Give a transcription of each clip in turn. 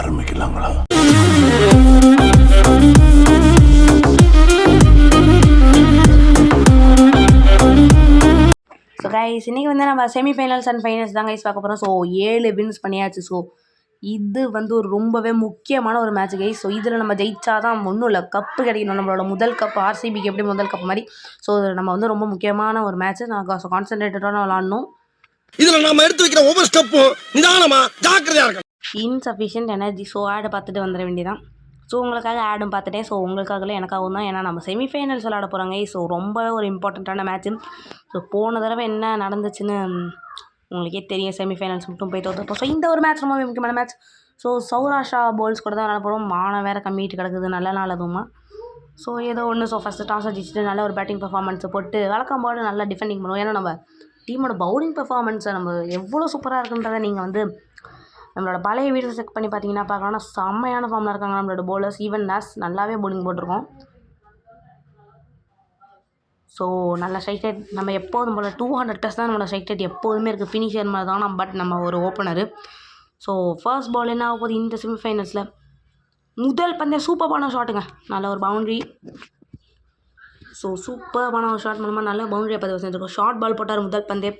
ஆரம்பிக்கலாங்களா? So guys இன்றைக்கி வந்து நம்ம செமிஃபைனல்ஸ் அண்ட் ஃபைனல்ஸ் தான் கைஸ் பார்க்க போகிறோம். ஸோ 7 வின்ஸ் பண்ணியாச்சு. ஸோ இது வந்து ஒரு ரொம்பவே முக்கியமான ஒரு மேட்ச் கைஸ். ஸோ இதில் நம்ம ஜெயிச்சா தான் ஒன்றும் இல்லை, கப்பு கிடைக்கணும், நம்மளோட முதல் கப்பு. ஆர்சிபிக்கு எப்படி முதல் கப்பு மாதிரி. ஸோ நம்ம வந்து ரொம்ப முக்கியமான ஒரு மேட்ச்சு. நான் கான்சன்ட்ரேட்டடாக விளாடணும். இதில் நம்ம எடுத்து வைக்கிற ஒவ்வொரு ஸ்டெப்பும் நிதானமா ஜாக்கிரதையாக இருக்கும். Insufficient energy. ஸோ ஆடை பார்த்துட்டு வந்துட வேண்டியதான். ஸோ உங்களுக்காக ஆடும் பார்த்துட்டேன். ஸோ உங்களுக்காகல எனக்காகவும் தான், ஏன்னா நம்ம செமிஃபைனல்ஸ் விளாட போகிறாங்க. ஸோ ரொம்பவே ஒரு இம்பார்ட்டண்ட்டான மேட்ச்சு. ஸோ போன தடவை என்ன நடந்துச்சுன்னு உங்களுக்கே தெரியும், செமிஃபைனல்ஸ் மட்டும் போய் தோற்றுப்போம். ஸோ இந்த ஒரு மேட்ச் ரொம்பவே முக்கியமான மேட்ச். ஸோ சௌராஷ்டிரா போல்ஸ் கூட தான் விளாட போகிறோம். மானம் வேறு கம்மிட்டு கிடக்குது, நல்ல நாள் அதுவுமா. ஸோ ஏதோ ஒன்று. ஸோ ஃபஸ்ட்டு டாஸ் அடிச்சுட்டு நல்ல ஒரு பேட்டிங் பர்ஃபார்மன்ஸை போட்டு வழக்கம் போல் நல்லா டிஃபெண்டிங் பண்ணுவோம். ஏன்னா நம்ம டீமோட பவுலிங் பர்ஃபார்மன்ஸை நம்ம எவ்வளோ சூப்பராக இருக்குன்றதை நீங்கள் வந்து நம்மளோட பழைய வீடியோ செக் பண்ணி பார்த்தீங்கன்னா பார்க்கலாம். செம்மையான ஃபார்மில் இருக்காங்க நம்மளோட பவுலர்ஸ். ஈவன் நாஸ் நல்லாவே பவுலிங் போட்டிருக்கோம். ஸோ நல்ல ஸ்ட்ரைக் ரேட் நம்ம எப்போதும் போல் 200+ தான் நம்மளோட ஸ்ட்ரைக் ரேட் எப்போதுமே இருக்குது. ஃபினிஷர் மாதிரி தான், பட் நம்ம ஒரு ஓப்பனரு. ஸோ ஃபர்ஸ்ட் பால் என்ன ஆக போகுது இந்த செமிஃபைனல்ஸில்? முதல் பந்தே சூப்பரான ஷாட்டுங்க, நல்ல ஒரு பவுண்ட்ரி. ஸோ சூப்பரான ஒரு ஷாட் மூலமாக நல்ல பவுண்ட்ரியை பதிவு செஞ்சுருக்கோம். ஷார்ட் பால் போட்டார் முதல் பந்தே,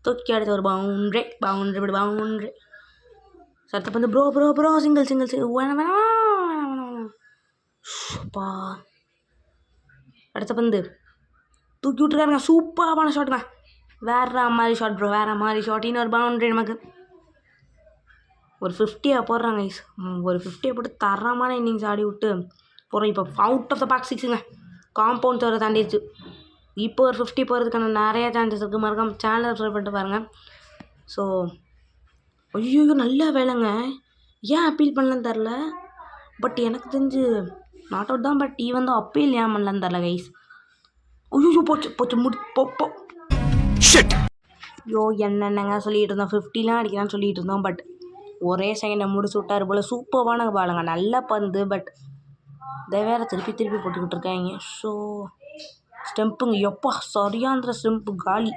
தூக்கி அடுத்த ஒரு பவுண்ட்ரி. அடுத்த பந்து ப்ரோ சிங்கிள் வேணாம். அடுத்த பந்து தூக்கி விட்டுருக்காருங்க, சூப்பரான ஷாட்டுங்க, வேற மாதிரி ஷாட் ப்ரோ, வேற மாதிரி ஷாட். இன்னொரு பவுண்ட்ரி. நமக்கு ஒரு 50 போடுறாங்க ஐஸ். ஒரு 50 போட்டு தரமான இன்னிங்ஸ் ஆடி விட்டு போகிறோம். இப்போ அவுட் ஆஃப் த பார்க் 6ங்க, காம்பவுண்ட் தவிர தாண்டிடுச்சு. இப்போ ஒரு 50 போகிறதுக்கான நிறைய சான்சஸ் இருக்குது. மறக்காம சேனலை சப்ஸ்கிரைப் பண்ணிட்டு பாருங்கள். ஸோ ஐயோ நல்ல வேலைங்க, ஏன் அப்பீல் பண்ணலன்னு தெரில. பட் எனக்கு தெரிஞ்சு நாட் அவுட் தான். பட் ஈவன் தான் அப்பீல் ஏன் பண்ணலன்னு தெரில கைஸ். ஐயோ போச்சு முடி ஐயோ என்னென்னங்க சொல்லிகிட்டு இருந்தோம், 50லாம் அடிக்கலான்னு சொல்லிகிட்டு இருந்தோம். பட் ஒரே செகண்டை முடிச்சு விட்டார் போல். சூப்பரான பாலுங்க, நல்ல பந்து. பட் இதை வேறு திருப்பி போட்டுக்கிட்டு இருக்காங்க. ஸோ ஸ்டெம்புங்க, எப்பா சரியாந்திர ஸ்டெம்பு காலி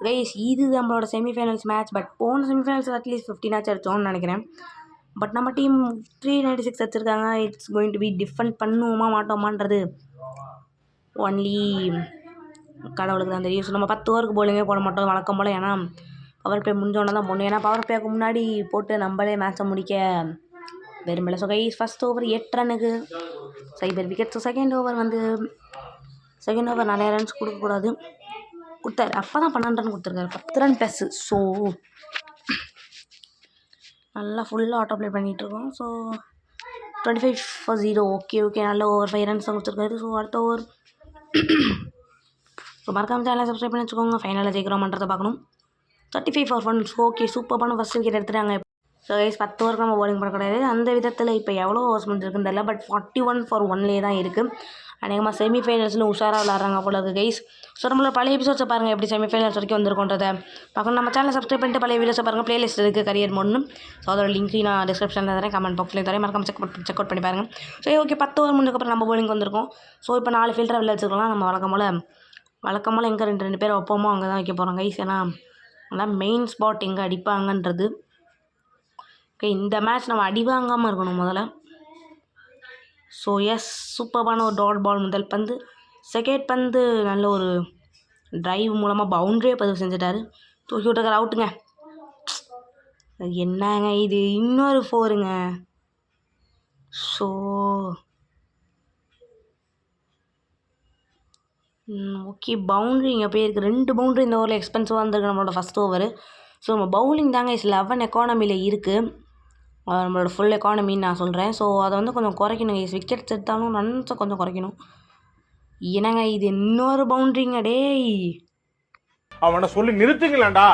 கைஸ். இது நம்மளோட செமிஃபைனல்ஸ் மேட்ச். பட் போன செமிஃபைனல்ஸ் அட்லீஸ்ட் 15 அடிச்சோம்னு நினைக்கிறேன். பட் நம்ம டீம் 396 அடிச்சிருக்காங்க. It's going to be defend பண்ணுவோமா மாட்டோமான்றது ஒன்லி கடவுளுக்கு தான் தெரியும். ஸோ நம்ம 10 ஓவருக்கு போலிங்கே போட மாட்டோம் வழக்கம் போல். ஏன்னா பவர் பிளே முடிஞ்சோடனே தான் போடணும். ஏன்னா பவர் பிளேக்கு முன்னாடி போட்டு நம்மளே மேட்சை முடிக்க விரும்பலை. ஸோ கைஸ் ஃபஸ்ட் ஓவர் 8 ரன்னுக்கு சைபர் விக்கெட். ஸோ செகண்ட் ஓவர் நிறைய ரன்ஸ் கொடுக்கக்கூடாது, கொடுத்தாரு. அப்போ தான் 12 ரன் கொடுத்துருக்காரு, 10 ரன் ப்ளஸ். ஸோ நல்லா ஃபுல்லாக ஆட்டோ ப்ளே பண்ணிகிட்ருக்கோம். So 25 for 0. ஓகே நல்ல ஓவர் 5 ரன்ஸ் தான் கொடுத்துருக்காரு. ஸோ அடுத்த ஓவர். ஸோ மறக்காம சேனலை சப்ஸ்கிரைப் பண்ணி வச்சுக்கோங்க. ஃபைனலில் ஜெயிக்கிறோம்ன்றதை பார்க்கணும். 35 for 1. ஓகே சூப்பரான ஃபஸ்ட் விக்கெட் எடுத்துட்டாங்க. ஸோ கைஸ் 10 ஓவருக்கு நம்ம பவுலிங் பண்ண கிடையாது. அந்த விதத்தில் இப்போ எவ்வளோ ஓவர்ஸ் முடிஞ்சிருக்குன்னு தெரியல. பட் 41 for 1லே தான் இருக்குது. அநேகமாக செமிஃபைனல்ஸ்னு உஷாராக விளாட்றாங்க போல இருக்குது கைஸ். ஸோ நம்மளோட பழைய எபிசோட்ஸை பாருங்கள், எப்படி செமிஃபைனல்ஸ் வரைக்கும் வந்திருக்கோன்றதை பார்க்கணும். நம்ம சேனலை சப்ஸ்கிரைப் பண்ணிட்டு பழைய வீடியோஸை பாருங்கள். ப்ளேலிஸ்ட் இருக்குது கரியர் மோட்னு. ஸோ அதோட லிங்க் நான் டிஸ்கிரிப்ஷனில் தரேன், கமெண்ட் பாக்ஸ்லேயும் தரேன். மறக்காம செக் அவுட் பண்ணி பாருங்கள். ஸோ ஓகே 10 ஓவர் முடிஞ்சதுக்கப்புறம் நம்ம பவுலிங் வந்திருக்கோம். ஸோ இப்போ 4 ஃபீல்டரை வெளில வச்சுக்கலாம். நம்ம வழக்கம் போல் எங்கே 2 பேர் வைப்போமோ அங்கே தான் வைக்க போகிறோம் கைஸ். ஏன்னா அதான் மெயின் ஸ்பாட் எங்கே அடிப்பாங்கன்றது. ஓகே இந்த மேட்ச் நம்ம அடி வாங்காமல் இருக்கணும் முதல்ல. ஸோ எஸ் சூப்பரான ஒரு டாட் பால் முதல் பந்து. செகண்ட் பந்து நல்ல ஒரு டிரைவ் மூலமாக பவுண்ட்ரியே பதிவு செஞ்சுட்டாரு. தூக்கி விட்டுருக்காரு, அவுட்டுங்க. என்னங்க இது, இன்னொரு 4ங்க. ஸோ ஓகே பவுண்ட்ரி இங்கே போயிருக்கு. 2 பவுண்ட்ரி இந்த ஓவரில் எக்ஸ்பென்சிவாக இருந்திருக்கு நம்மளோட ஃபஸ்ட் ஓவர். ஸோ நம்ம பவுலிங் தாங்க 11 எக்கானமியில் இருக்குது, நம்மளோட ஃபுல் எக்கானமின்னு நான் சொல்கிறேன். ஸோ அதை வந்து கொஞ்சம் குறைக்கணும். விக்கெட்ஸ் எடுத்தாலும் ரன்ஸை கொஞ்சம் குறைக்கணும். என்னங்க இது இன்னொரு பவுண்ட்ரிங்க டேய், அவனை சொல்லி நிறுத்துங்களேன்டா.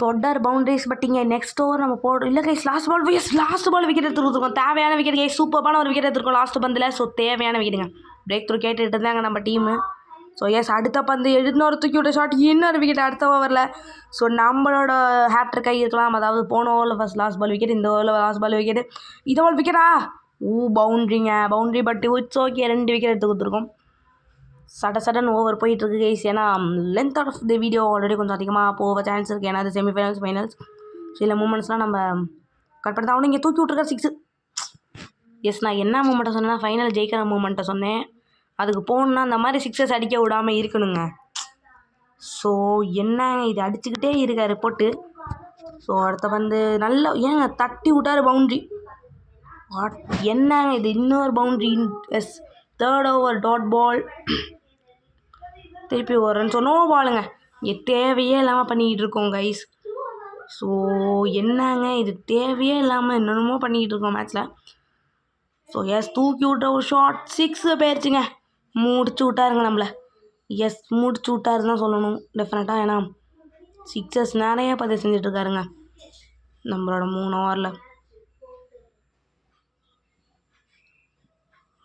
தொடர் பவுண்ட்ரிஸ். பட் இங்கே நெக்ஸ்ட் ஓவர் நம்ம போடுறோம். இல்லை கைஸ் லாஸ்ட் பால் விக்கெட் எடுத்துருக்கோம். தேவையான விக்கெட் கைஸ், சூப்பரான ஒரு விக்கெட் எடுத்துருக்கோம் லாஸ்ட் பந்தில். ஸோ தேவையான விக்கெட்டுங்க, பிரேக் த்ரூ கேட்டுட்டு இருந்தாங்க நம்ம டீமு. ஸோ எஸ் அடுத்த பந்து எழுநூறு தூக்கி விட்ட ஷாட், இன்னொரு விக்கெட் அடுத்த ஓவரில். ஸோ நம்மளோட ஹேட்ரிக் கை இருக்கலாம். அதாவது போன ஓவரில் ஃபஸ்ட் லாஸ்ட் பால் விக்கெட், இந்த ஓவரில் லாஸ்ட் பால் விக்கெட், இந்த பால் விக்கெட்டா boundary. But it's okay 2 wicket எடுத்து கொடுத்துருக்கோம். சடன் ஓவர் போயிட்டுருக்கு கைஸ். ஏன்னா length of the video already கொஞ்சம் அதிகமாக போக சான்ஸ் இருக்குது. ஏன்னா அது செமிஃபைனல்ஸ் ஃபைனல்ஸ் சில மூமெண்ட்ஸ்லாம் நம்ம கட் பண்ணி தான். அவனு இங்கே தூக்கி விட்ருக்காரு 6. எஸ் நான் என்ன மூமெண்ட்டை சொன்னேன்னா ஃபைனல் ஜெயிக்கிற மூமெண்ட்டை சொன்னேன். அதுக்கு போகணுன்னா அந்த மாதிரி சிக்ஸஸ் அடிக்க விடாமல் இருக்கணுங்க. ஸோ என்னங்க இது அடிச்சுக்கிட்டே இருக்காரு போட்டு. ஸோ அடுத்த பந்து நல்லா ஏங்க தட்டி விட்டார் பவுண்ட்ரி. என்னங்க இது இன்னொரு boundary. Yes 3rd over dot ball. திருப்பி ஒரு ரன். ஸோ நோ பாலுங்க. தேவையே இல்லாமல் பண்ணிக்கிட்டு இருக்கோம் கைஸ். ஸோ என்னங்க இது தேவையே இல்லாமல் என்னென்னமோ பண்ணிக்கிட்டு இருக்கோம் மேட்ச்சில். ஸோ எஸ் தூக்கி விட்ட ஒரு ஷார்ட் 6 போயிடுச்சுங்க. முடிச்சு விட்டாருங்க நம்மளை. எஸ் முடிச்சு விட்டாருன்னு தான் சொல்லணும் டெஃபினட்டாக. ஏன்னா சிக்ஸஸ் நிறைய பதிவு செஞ்சிட்ருக்காருங்க நம்மளோட 3 ஓவரில்.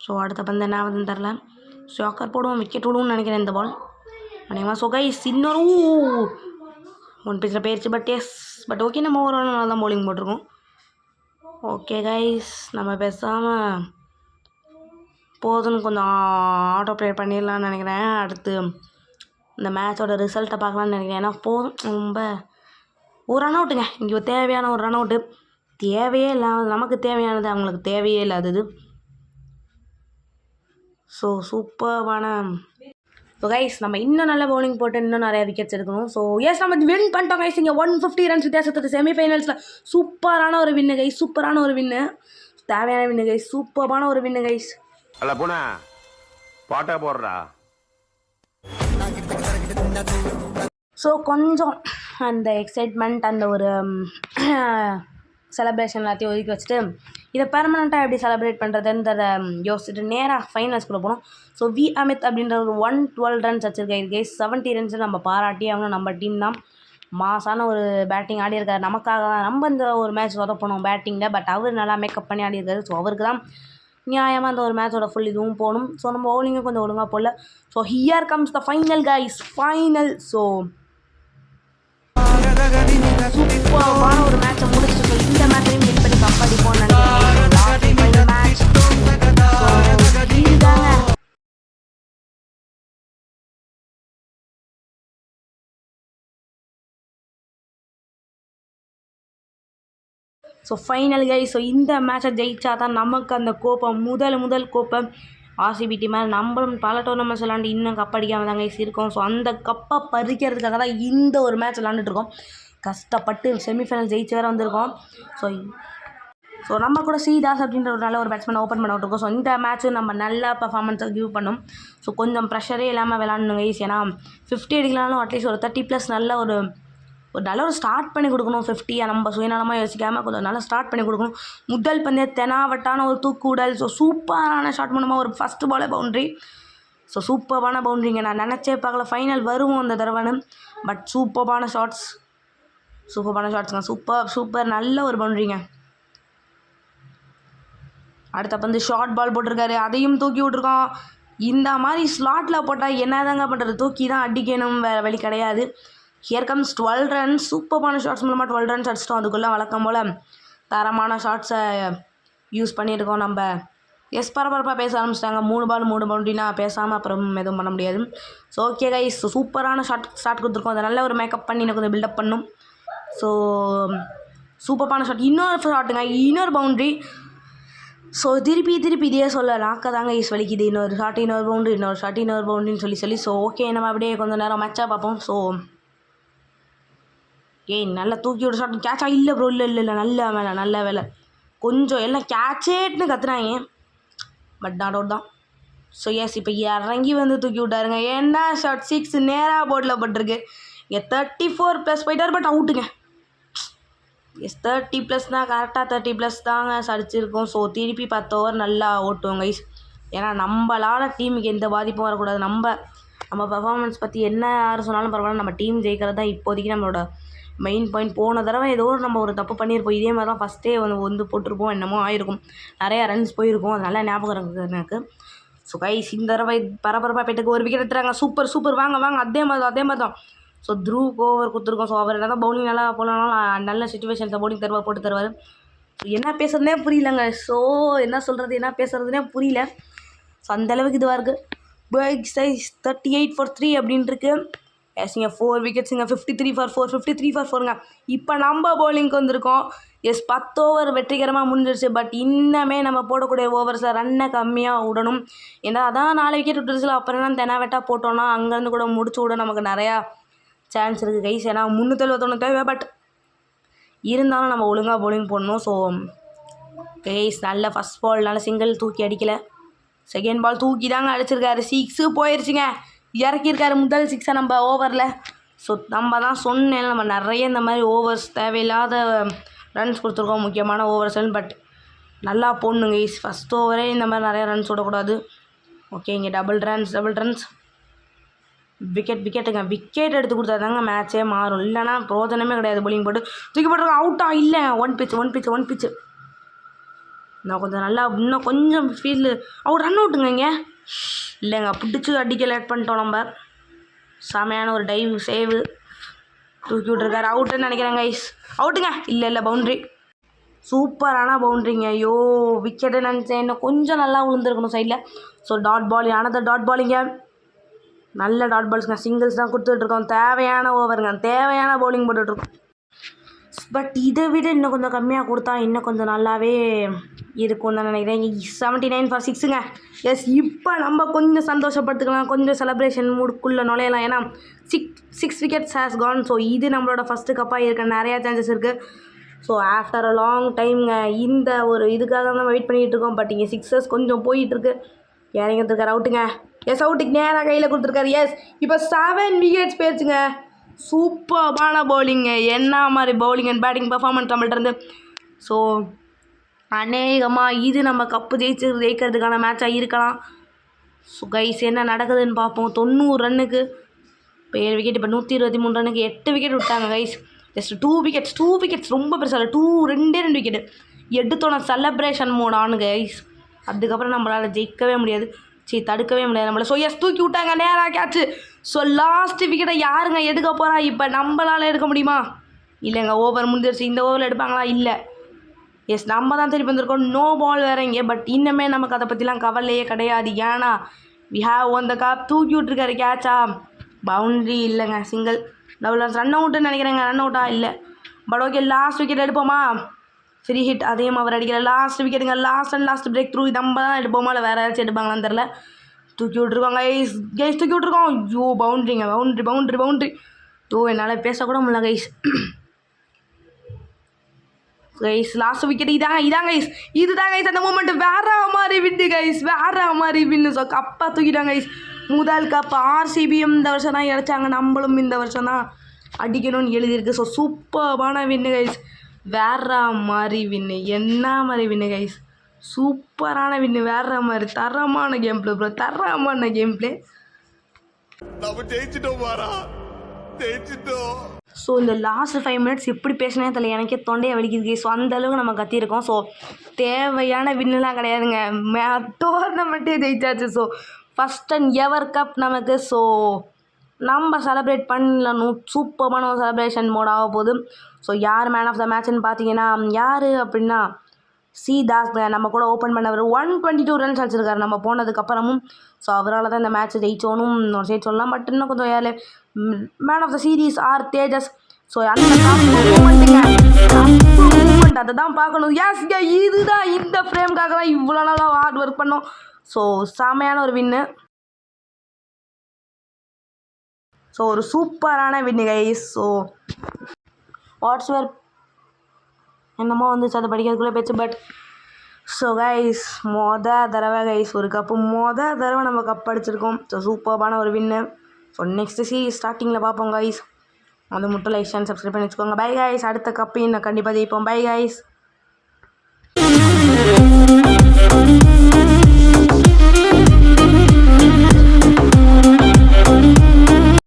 ஸோ அடுத்த பந்து என்ன ஆகுதுன்னு தெரில. ஷாக்கர் போடுவோம், விக்கெட் விடுவோம்னு நினைக்கிறேன் இந்த பால் அநேகமாக. ஸோ கைஸ் இன்னொரு 1 பிச்சில் போயிடுச்சு. பட் ஓகே நம்ம ஓவரால் நல்லா தான் பவுலிங் போட்டிருக்கோம். ஓகே கைஸ் நம்ம பேசாமல் போதுன்னு கொஞ்சம் ஆட்டோ ப்ளே பண்ணிடலான்னு நினைக்கிறேன். அடுத்து இந்த மேட்சோட ரிசல்ட்டை பார்க்கலான்னு நினைக்கிறேன். ஏன்னா போதும் ரொம்ப ஒரு ரன் அவுட்டுங்க. இங்கே தேவையான ஒரு ரன் அவுட்டு. தேவையே இல்லாத நமக்கு தேவையானது அவங்களுக்கு தேவையே இல்லாதது. ஸோ சூப்பரான. ஸோ கைஸ் நம்ம இன்னும் நல்ல பவுலிங் போட்டு இன்னும் நிறைய விக்கெட்ஸ் எடுக்கணும். ஸோ எஸ் நம்ம வின் பண்ணிட்டோம் கைஸ். இங்கே 150 ரன்ஸ் வித்தியாசத்துக்கு செமிஃபைனல்ஸில் சூப்பரான ஒரு வின்னு கைஸ். சூப்பரான ஒரு வின்னு, தேவையான வின்னு கைஸ். சூப்பரான ஒரு வின்னு கைஸ். அல்ல போனா பாட்டா போடுறா. ஸோ கொஞ்சம் அந்த எக்ஸைட்மெண்ட் அந்த ஒரு செலப்ரேஷன் எல்லாத்தையும் ஒதுக்கி வச்சுட்டு இதை பெர்மனெண்ட்டாக எப்படி செலிப்ரேட் பண்ணுறதுன்றதை யோசிச்சுட்டு நேராக ஃபைனல்ஸ்குள்ளே போகணும். ஸோ வி அமித் அப்படின்ற ஒரு 112 ரன்ஸ் வச்சுருக்காரு கைஸ். 70 ரன்ஸ் நம்ம பாராட்டி ஆகணும். நம்ம டீம் தான் மாசான ஒரு பேட்டிங் ஆடி இருக்காரு. நமக்காக தான் நம்ம இந்த ஒரு மேட்ச் சொதப்பணும் பேட்டிங்கில். பட் அவர் நல்லா மேக்கப் பண்ணி ஆடி இருக்காரு. ஸோ அவருக்கு தான் நியாயமாக அந்த ஒரு மேட்சோட ஃபுல் இதுவும் போகணும். ஸோ நம்ம பவுலிங்கும் கொஞ்சம் ஒழுங்காக போடல. So here comes the final guys. Final. So சூப்பரான ஒரு மேட்சை முடிச்சுட்டு ஸோ இந்த மேட்சையும் வின் பண்ணி கப் அடிப்போம்னு நினைக்கிறேன். மேட்ச் இதுதாங்க. So final guys. ஸோ இந்த மேட்சை ஜெயிச்சா தான் நமக்கு அந்த கோப்பை முதல் கோப்பை ஆர்சிபி டீமாக நம்மளும் பல டோர்னமெண்ட்ஸ் விளாண்டு இன்னும் கப் அடிக்காமல் தாங்க இருக்கோம். ஸோ அந்த கப்பை பறிக்கிறதுக்காக தான் இந்த ஒரு மேட்ச் விளாண்டுட்ருக்கோம். கஷ்டப்பட்டு செமிஃபைனல் ஜெயிச்சு வேறு வந்திருக்கோம். ஸோ நம்ம கூட ஸ்ரீதாஸ் அப்படின்ற ஒரு நல்ல ஒரு பேட்ஸ்மேன் ஓப்பன் பண்ண விட்டுருக்கோம். ஸோ இந்த மேட்ச்சு நம்ம நல்ல பர்ஃபார்மன்ஸை கிவ் பண்ணோம். ஸோ கொஞ்சம் ப்ரெஷரே இல்லாமல் விளாடணும் கைஸ். ஏன்னா 50 அடிக்கலாலும் அட்லீஸ்ட் ஒரு 30+ நல்ல ஒரு நல்ல ஒரு ஸ்டார்ட் பண்ணி கொடுக்கணும். 50 நம்ம சுயநலமாக யோசிக்காமல் கொஞ்சம் நல்லா ஸ்டார்ட் பண்ணி கொடுக்கணும். முதல் பந்தே தெனாவட்டான ஒரு தூக்குடல். ஸோ சூப்பரான ஷாட் மூலமாக ஒரு ஃபஸ்ட்டு பாலே பவுண்ட்ரி. ஸோ சூப்பரான பவுண்ட்ரிங்க. நான் நினச்சே பார்க்கல ஃபைனல் வருவோம் அந்த தடவைன்னு. பட் சூப்பரான ஷாட்ஸுங்க. சூப்பர் நல்ல ஒரு பவுண்ட்ரிங்க. அடுத்த பந்து ஷார்ட் பால் போட்டிருக்காரு. அதையும் தூக்கி விட்ருக்கோம். இந்த மாதிரி ஸ்லாட்டில் போட்டால் என்ன தாங்க பண்ணுறது, தூக்கி தான் அடிக்கணும், வேறு வழி கிடையாது. Here comes 12 runs. சூப்பரான ஷாட்ஸ் மூலமாக 12 ரன்ஸ் அடிச்சிட்டோம். அதுக்குள்ளே வழக்கம் போல் தரமான ஷாட்ஸை யூஸ் பண்ணியிருக்கோம் நம்ம. எஸ் பரபரப்பாக பேச ஆரம்பிச்சிட்டாங்க. 3 பால் 3 பவுண்ட்ரினா பேசாமல் அப்புறம் எதுவும் பண்ண முடியாது. So okay guys. சூப்பரான ஸ்டார்ட் கொடுத்துருக்கோம். அதை நல்ல ஒரு மேக்கப் பண்ணி எனக்கு கொஞ்சம் பில்டப் பண்ணும். ஸோ சூப்பரான ஷாட். இன்னொரு ஷாட்டுங்க, இன்னொரு பவுண்ட்ரி. ஸோ திருப்பி இதே சொல்ல நாக்க தாங்க ஈஸ் வலிக்குது. இன்னொரு ஷாட் இன்னொரு பவுண்ட்ரின்னு சொல்லி. ஸோ ஓகே நம்ம அப்படியே கொஞ்சம் நேரம் மேட்சாக பார்ப்போம். ஸோ நல்லா தூக்கி விட ஷாட். கேட்சா இல்லை ப்ரோ, இல்லை நல்ல வேலை. கொஞ்சம் எல்லாம் கேட்சேட்னு கத்துனாங்க. பட் நாட் அவுட் தான். ஸோ எஸ் இப்போ இறங்கி வந்து தூக்கி விட்டாருங்க. என்ன ஷாட் 6 நேராக போர்டில் பட்டிருக்கு. 34+ போயிட்டார். பட் அவுட்டுங்க. எஸ் 30+ தான், கரெக்டாக 30+ தாங்க அடிச்சிருக்கோம். ஸோ திருப்பி 10 ஓவர் நல்லா ஓட்டுவோம் கைஸ். ஏன்னா நம்மளால் டீமுக்கு எந்த பாதிப்பும் வரக்கூடாது. நம்ம பர்ஃபார்மன்ஸ் பற்றி என்ன யார் சொன்னாலும் பரவாயில்ல, நம்ம டீம் ஜெயிக்கிறது தான் இப்போதைக்கு நம்மளோட மெயின் பாயிண்ட். போன தடவை ஏதோ நம்ம ஒரு தப்பு பண்ணியிருப்போம். இதே மாதிரி தான் ஃபஸ்ட்டே வந்து போட்டிருப்போம். என்னமோ ஆயிருக்கும், நிறையா ரன்ஸ் போயிருக்கும். அது நல்லா ஞாபகம் இருக்குது எனக்கு. ஸோ கைஸ் இந்த தடவை பரபரப்பாக போயிட்டு ஒரு விக்கெட் எடுத்துறாங்க. சூப்பர் வாங்க அதே மாதிரி தான். ஸோ த்ரூக்கு ஓவர் கொடுத்துருக்கோம். ஸோ அவர் என்ன தான் பவுலிங் நல்லா போனாலும் நல்ல சிச்சுவேஷன்ஸை பவுலிங் போட்டு தருவார். ஸோ என்ன பேசுகிறதுனே புரியலங்க. ஸோ என்ன பேசுகிறதுனே புரியல. ஸோ அந்தளவுக்கு இதுவாக இருக்குது. பைக் சைஸ் 38 for 3 அப்படின்ட்டுருக்கு. எஸ்ங்க 4 விக்கெட்ஸுங்க 53 ஃபார் 4 53 ஃபார் 4ங்க. இப்போ நம்ம பவுலிங்க்கு வந்திருக்கோம். 10 ஓவர் வெற்றிகரமாக முடிஞ்சிருச்சு. பட் இன்னமே நம்ம போடக்கூடிய ஓவர்ஸில் ரன்னை கம்மியாக விடணும். ஏன்னா அதான் 4 விக்கெட் விட்டுருச்சுல, அப்புறம் தான் தெனாவெட்டா போட்டோன்னா அங்கேருந்து கூட முடிச்சு விட நமக்கு நிறையா சான்ஸ் இருக்குது கைஸ். ஏன்னா 371 தேவை. பட் இருந்தாலும் நம்ம ஒழுங்காக பவுலிங் போடணும். ஸோ கைஸ் நல்ல ஃபஸ்ட் பால் நல்ல சிங்கிள் தூக்கி அடிக்கலை. செகண்ட் பால் தூக்கி தாங்க அடிச்சிருக்காரு. 6 போயிடுச்சுங்க. இறக்கியிருக்காரு முதல் 6 நம்ம ஓவரில். ஸோ நம்ம தான் சொன்னேன் நம்ம நிறைய இந்த மாதிரி ஓவர்ஸ் தேவையில்லாத ரன்ஸ் கொடுத்துருக்கோம் முக்கியமான ஓவர்ஸ்ன்னு. பட் நல்லா போடணுங்க கைஸ். ஃபஸ்ட் ஓவரே இந்த மாதிரி நிறைய ரன்ஸ் விடக்கூடாது. ஓகே இங்கே டபுள் ரன்ஸ் விக்கெட்டுங்க. விக்கெட் எடுத்து கொடுத்தா தாங்க மேட்சே மாறும். இல்லைனா பிரோஜனமே கிடையாது. பவுலிங் போட்டு தூக்கி போட்டுருக்கோம். அவுட்டா இல்லை. ஒன் பிச்சு நான் கொஞ்சம் நல்லா இன்னும் கொஞ்சம் ஃபீல்டு அவர் ரன் அவுட்டுங்க. இங்கே இல்லைங்க பிடிச்சி அடிக்க லேட் பண்ணிட்டோம் நம்ம. செமையான ஒரு டைவ் சேவு தூக்கி விட்ருக்காரு. அவுட்டுன்னு நினைக்கிறேன் கைஸ். அவுட்டுங்க. இல்லை பவுண்ட்ரி. சூப்பரான பவுண்ட்ரிங்க. ஐயோ விக்கெட்டு நினச்சேன். இன்னும் கொஞ்சம் நல்லா விழுந்துருக்கணும் சைடில். ஸோ டாட் பால் ஆனது டாட் பாலிங்க. நல்ல டாட் பால்ஸுங்க. சிங்கிள்ஸ் தான் கொடுத்துட்ருக்கோம். தேவையான ஓவருங்க. தேவையான பவுலிங் போட்டுட்ருக்கோம். பட் இதை விட இன்னும் கொஞ்சம் கம்மியாக கொடுத்தா இன்னும் கொஞ்சம் நல்லாவே இருக்கும்னு தான் நினைக்கிறேன். 79 ஃபார் 6ங்க. எஸ் இப்போ நம்ம கொஞ்சம் சந்தோஷப்படுத்திக்கலாம். கொஞ்சம் செலிப்ரேஷன் மூடுக்குள்ளே நுழையலாம். ஏன்னா 6 விக்கெட்ஸ் ஹேஸ் கான். ஸோ இது நம்மளோட ஃபஸ்ட்டு கப்பாக இருக்க நிறையா சான்சஸ் இருக்குது. ஸோ ஆஃப்டர் அ லாங் டைம்ங்க இந்த ஒரு இதுக்காக தான் நம்ம வெயிட் பண்ணிகிட்டு இருக்கோம். பட் இங்கே 6 கொஞ்சம் போயிட்டுருக்கு. இறங்கி வந்துருக்காரு. அவுட்டுங்க. எஸ் அவுட்டுக்கு நேராக கையில் கொடுத்துருக்காரு. எஸ் இப்போ 7 விக்கெட்ஸ் போயிடுச்சுங்க. சூப்பரான பவுலிங்க. என்ன மாதிரி பவுலிங் அண்ட் பேட்டிங் பர்ஃபார்மன்ஸ் நம்மள்ட்ட இருந்து. ஸோ அநேகமாக இது நம்ம கப்பு ஜெயிக்கிறதுக்கான மேட்சாக இருக்கலாம். ஸோ கைஸ் என்ன நடக்குதுன்னு பார்ப்போம். 90 ரன்னுக்கு இப்போ 7 விக்கெட். இப்போ 123 ரன்னுக்கு 8 விக்கெட் விட்டாங்க கைஸ். ஜஸ்ட் 2 விக்கெட்ஸ் ரொம்ப பெருசாக 2 விக்கெட்டு எடுத்தோன்னா செலப்ரேஷன் மோட் ஆனு கைஸ். அதுக்கப்புறம் நம்மளால் ஜெயிக்கவே முடியாது. தடுக்கவே முடியாது நம்மளை. ஸோ எஸ் தூக்கி விட்டாங்க நேராக கேட்ச்சு. ஸோ லாஸ்ட் விக்கெட்டை யாருங்க எடுக்க போகிறா? இப்போ நம்மளால் எடுக்க முடியுமா? இல்லைங்க ஓவர் முடிஞ்சிருச்சு. இந்த ஓவரில் எடுப்பாங்களா? இல்லை. எஸ் நம்ம தான் திருப்பி வந்திருக்கோம். நோ பால் வேறு இங்கே. பட் இன்னுமே நமக்கு அதை பற்றிலாம் கவலையே கிடையாது. ஏன்னா we have won the cup. தூக்கி விட்ருக்காரு. கேட்சா? பவுண்ட்ரி இல்லைங்க. சிங்கிள் டபுள் ரன் அவுட்டுன்னு நினைக்கிறேங்க. ரன் அவுட்டா? இல்லை. பட் ஓகே லாஸ்ட் விக்கெட் எடுப்போமா? Free hit. அதையும் அவர் அடிக்கிற. லாஸ்ட் விக்கெட்டுங்க. Last breakthrough. நம்ம தான் எடுப்போமா இல்லை வேறு யாராச்சும் எடுப்பாங்களான்னு தெரில. தூக்கி விட்ருக்கோங்க கைஸ் தூக்கி விட்ருக்கோம். ஐயோ பவுண்ட்ரிங்க. பவுண்ட்ரி. ஓ என்னால் பேசக்கூட முடியல கைஸ் லாஸ்ட் விக்கெட். இதான் கைஸ். இதுதான் கைஸ் அந்த மூமெண்ட். வேற மாதிரி வின்னு ஸோ கப்பாக தூக்கிட்டாங்க கைஸ். முதல் கப் ஆர்சிபியும் இந்த வருஷம் தான் இழைச்சாங்க. நம்மளும் இந்த வருஷம் தான் அடிக்கணும்னு எழுதியிருக்கு. ஸோ சூப்பரான வின்னு கைஸ். வேற மாதிரி வின்னு. என்ன மாதிரி வின்னு கைஸ். சூப்பரான வின்னு. வேற மாதிரி தரமான கேம் பிளே ப்ரோ. தரமான கேம் பிளே. ஸோ இந்த லாஸ்ட் 5 மினிட்ஸ் எப்படி பேசினே தெரியல. எனக்கே தொண்டையை வலிக்குது. ஸோ அந்தளவுக்கு நம்ம கத்தியிருக்கோம். ஸோ தேவையான வின்னுலாம் கிடையாதுங்க. டோர்னமெண்ட்டே ஜெயிச்சாச்சு. So first and ever cup நமக்கு. ஸோ நம்ம செலிப்ரேட் பண்ணணும். சூப்பரான ஒரு செலிப்ரேஷன் மோட் ஆக போகுது. ஸோ யார் மேன் ஆஃப் த மேட்ச்னு பார்த்தீங்கன்னா யார் அப்படின்னா சி தாஸ் நம்ம கூட ஓப்பன் பண்ணவர் 122 ரன்ஸ் அடிச்சிருக்காரு நம்ம போனதுக்கப்புறமும். ஸோ அவரால் தான் இந்த மேட்ச் ஜெயிச்சோனும் ஒரு சைட் சொல்லலாம். பட் இன்னும் கொஞ்சம் ஏழு மேன் ஆஃப் த சீரீஸ் ஆர் தேஜஸ். ஸோ அந்த மூமெண்ட் அதை தான் பார்க்கணும். எஸ் இதுதான் இந்த ஃப்ரேம்காக தான் இவ்வளோ நாளாக ஹார்ட் ஒர்க் பண்ணோம். ஸோ செமையான ஒரு வின்னு. ஸோ ஒரு சூப்பரான வின்னு கைஸ். ஸோ வாட்ஸ்வர் என்னமோ வந்துச்சு அதை படிக்கிறதுக்குள்ளே பேச்சு. பட் ஸோ கைஸ் தடவை கைஸ் ஒரு கப்பு தடவை நம்ம கப் அடிச்சிருக்கோம். ஸோ சூப்பரான ஒரு வின்னு. ஸோ நெக்ஸ்ட்டு சீரீஸ் ஸ்டார்டிங்கில் பார்ப்போம் கைஸ். அது மட்டும் லைக் அண்ட் சப்ஸ்கிரைப் பண்ணி வச்சுக்கோங்க. Bye guys. அடுத்த கப்பு இன்னும் கண்டிப்பாக ஜெயிப்போம். Bye guys.